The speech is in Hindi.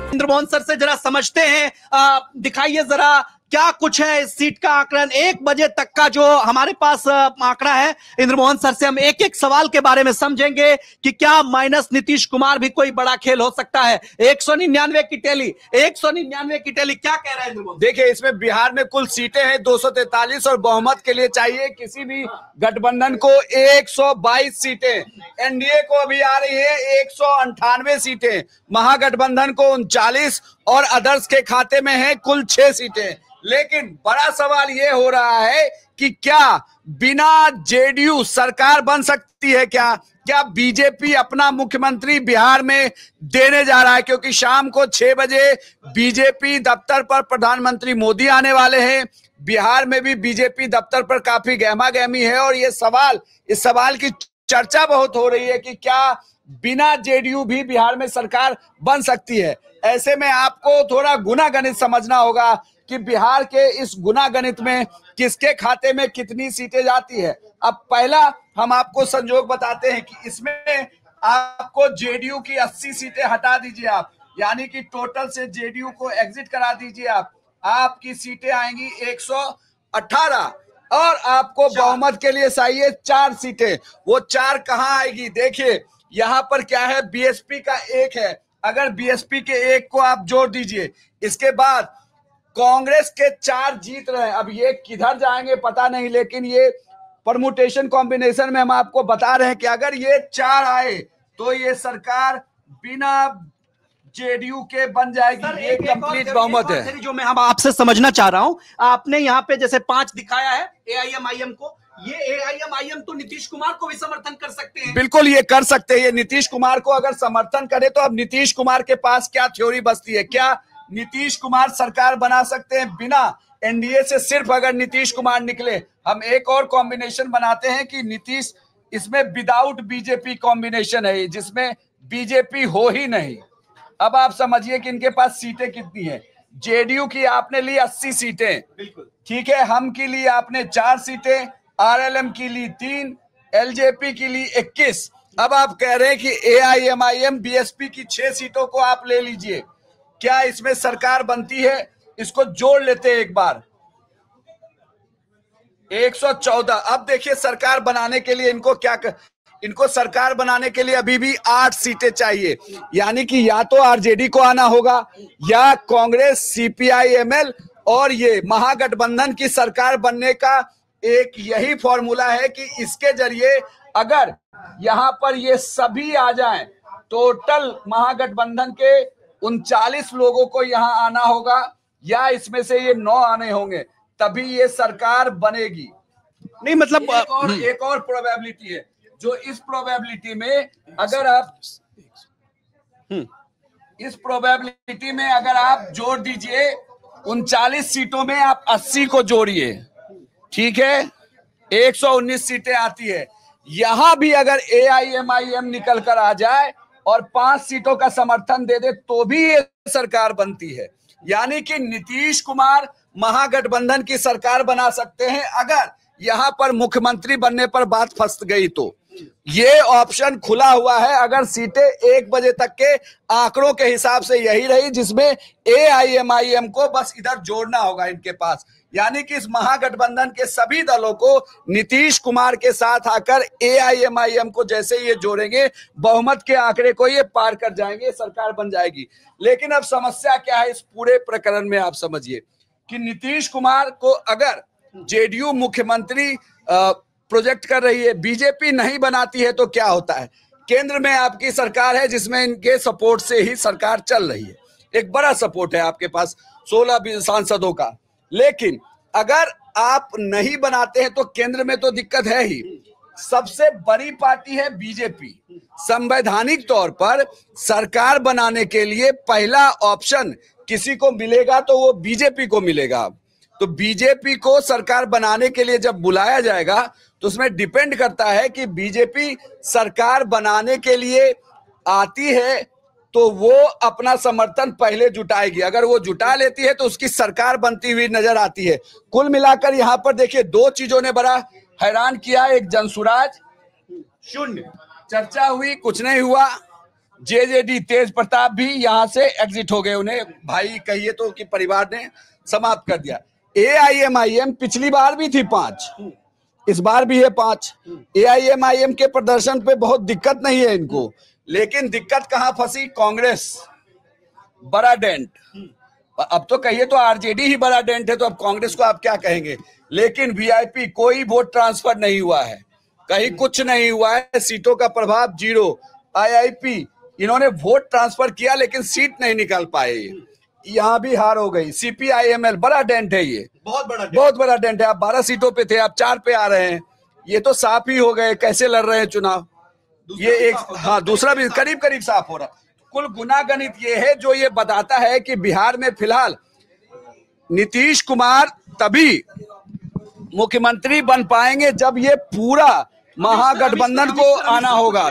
इंद्रमोहन सर से जरा समझते हैं, दिखाइए जरा क्या कुछ है इस सीट का आंकलन। 1 बजे तक का जो हमारे पास आंकड़ा है, इंद्रमोहन सर से हम एक एक सवाल के बारे में समझेंगे कि क्या माइनस नीतीश कुमार भी कोई बड़ा खेल हो सकता है। 199 की टैली, 199 की टैली, क्या कह रहा है इंद्रमोहन? देखिए, इसमें बिहार में कुल सीटें हैं 243 और बहुमत के लिए चाहिए किसी भी गठबंधन को 122 सीटें। एनडीए को अभी आ रही है 198 सीटें, महागठबंधन को 39 और अदर्स के खाते में है कुल 6 सीटें। लेकिन बड़ा सवाल यह हो रहा है कि क्या बिना जेडीयू सरकार बन सकती है? क्या बीजेपी अपना मुख्यमंत्री बिहार में देने जा रहा है? क्योंकि शाम को 6 बजे बीजेपी दफ्तर पर प्रधानमंत्री मोदी आने वाले हैं। बिहार में भी बीजेपी दफ्तर पर काफी गहमा गहमी है और इस सवाल की चर्चा बहुत हो रही है कि क्या बिना जेडीयू भी बिहार में सरकार बन सकती है। ऐसे में आपको थोड़ा गुना गणित समझना होगा कि बिहार के इस गुना गणित में किसके खाते में कितनी सीटें जाती है। अब पहला हम आपको संजोग बताते हैं कि इसमें आपको जेडीयू की 80 सीटें हटा दीजिए आप, यानी कि टोटल से जेडीयू को एग्जिट करा दीजिए आप, आपकी सीटें आएंगी 118 और आपको बहुमत के लिए चाहिए 4 सीटें। वो 4 कहां आएगी? देखिए यहां पर क्या है, बीएसपी का 1 है, अगर बीएसपी के 1 को आप जोड़ दीजिए, इसके बाद कांग्रेस के 4 जीत रहे हैं। अब ये किधर जाएंगे पता नहीं, लेकिन ये परमुटेशन कॉम्बिनेशन में हम आपको बता रहे हैं कि अगर ये 4 आए तो ये सरकार बिना जेडीयू के बन जाएगी। ये कंप्लीट बहुमत है जो मैं हम आपसे समझना चाह रहा हूं। आपने यहाँ पे जैसे 5 दिखाया है एआईएमआईएम को, ये एआईएमआईएम तो नीतीश कुमार को भी समर्थन कर सकते हैं। बिल्कुल ये कर सकते हैं। ये नीतीश कुमार को अगर समर्थन करे तो अब नीतीश कुमार के पास क्या थ्योरी बचती है? क्या नीतीश कुमार सरकार बना सकते हैं बिना एनडीए से? सिर्फ अगर नीतीश कुमार निकले, हम एक और कॉम्बिनेशन बनाते हैं कि नीतीश, इसमें विदाउट बीजेपी कॉम्बिनेशन है जिसमें बीजेपी हो ही नहीं। अब आप समझिए कि इनके पास सीटें कितनी है। जेडीयू की आपने ली 80 सीटें, ठीक है, हम की ली आपने 4 सीटें, आरएलएम की ली 3, एलजेपी की ली 21। अब आप कह रहे हैं कि एआईएमआईएम बीएसपी की 6 सीटों को आप ले लीजिए, क्या इसमें सरकार बनती है? इसको जोड़ लेते हैं एक बार, 114। अब देखिए सरकार बनाने के लिए इनको सरकार बनाने के लिए अभी भी 8 सीटें चाहिए, यानी कि या तो आरजेडी को आना होगा या कांग्रेस, सीपीआई-एमएल और ये महागठबंधन की सरकार बनने का एक यही फॉर्मूला है कि इसके जरिए अगर यहां पर ये सभी आ जाएं, टोटल महागठबंधन के 39 लोगों को यहां आना होगा या इसमें से ये 9 आने होंगे, तभी ये सरकार बनेगी। नहीं मतलब एक और प्रोबेबिलिटी है, जो इस प्रोबेबिलिटी में अगर आप जोड़ दीजिए 39 सीटों में आप 80 को जोड़िए, ठीक है, 119 सीटें आती है। यहां भी अगर एआईएमआईएम निकल कर आ जाए और 5 सीटों का समर्थन दे दे तो भी ये सरकार बनती है। यानी कि नीतीश कुमार महागठबंधन की सरकार बना सकते हैं अगर यहां पर मुख्यमंत्री बनने पर बात फंस गई तो। ये ऑप्शन खुला हुआ है अगर सीटें 1 बजे तक के आंकड़ों के हिसाब से यही रही, जिसमें एआईएमआईएम को बस इधर जोड़ना होगा इनके पास। यानी कि इस महागठबंधन के सभी दलों को नीतीश कुमार के साथ आकर एआईएमआईएम को जैसे ये जोड़ेंगे, बहुमत के आंकड़े को ये पार कर जाएंगे, सरकार बन जाएगी। लेकिन अब समस्या क्या है इस पूरे प्रकरण में? आप समझिए कि नीतीश कुमार को अगर जेडीयू मुख्यमंत्री प्रोजेक्ट कर रही है, बीजेपी नहीं बनाती है, तो क्या होता है? केंद्र में आपकी सरकार है जिसमें इनके सपोर्ट से ही सरकार चल रही है, एक बड़ा सपोर्ट है आपके पास 16 सांसदों का। लेकिन अगर आप नहीं बनाते हैं तो केंद्र में तो दिक्कत है ही। सबसे बड़ी पार्टी है बीजेपी। संवैधानिक तौर पर सरकार बनाने के लिए पहला ऑप्शन किसी को मिलेगा तो वो बीजेपी को मिलेगा। तो बीजेपी को सरकार बनाने के लिए जब बुलाया जाएगा तो उसमें डिपेंड करता है कि बीजेपी सरकार बनाने के लिए आती है तो वो अपना समर्थन पहले जुटाएगी। अगर वो जुटा लेती है तो उसकी सरकार बनती हुई नजर आती है। कुल मिलाकर यहां पर देखिए 2 चीजों ने बड़ा हैरान किया। एक जनसुराज 0, चर्चा हुई, कुछ नहीं हुआ। जेजेडी तेज प्रताप भी यहां से एग्जिट हो गए, उन्हें भाई कहिए तो कि परिवार ने समाप्त कर दिया। एआईएमआईएम पिछली बार भी थी 5, इस बार भी है 5। एआईएमआईएम के प्रदर्शन पे बहुत दिक्कत नहीं है इनको, लेकिन दिक्कत कहां फंसी? कांग्रेस बड़ा डेंट। अब तो कहिए तो आरजेडी ही बड़ा डेंट है, तो अब कांग्रेस को आप क्या कहेंगे? लेकिन वीआईपी कोई वोट ट्रांसफर नहीं हुआ है, कहीं कुछ नहीं हुआ है, सीटों का प्रभाव 0। आईआईपी इन्होंने वोट ट्रांसफर किया लेकिन सीट नहीं निकाल पाए, यहां भी हार हो गई। सीपीआईएमएल बड़ा डेंट है, ये बहुत बड़ा डेंट है। आप 12 सीटों पे थे, आप 4 पे आ रहे हैं, ये तो साफ ही हो गए कैसे लड़ रहे हैं चुनाव। ये एक हाँ, दूसरा भी करीब करीब साफ हो रहा। कुल गुनागणित ये है जो ये बताता है कि बिहार में फिलहाल नीतीश कुमार तभी मुख्यमंत्री बन पाएंगे जब ये पूरा महागठबंधन को आना होगा।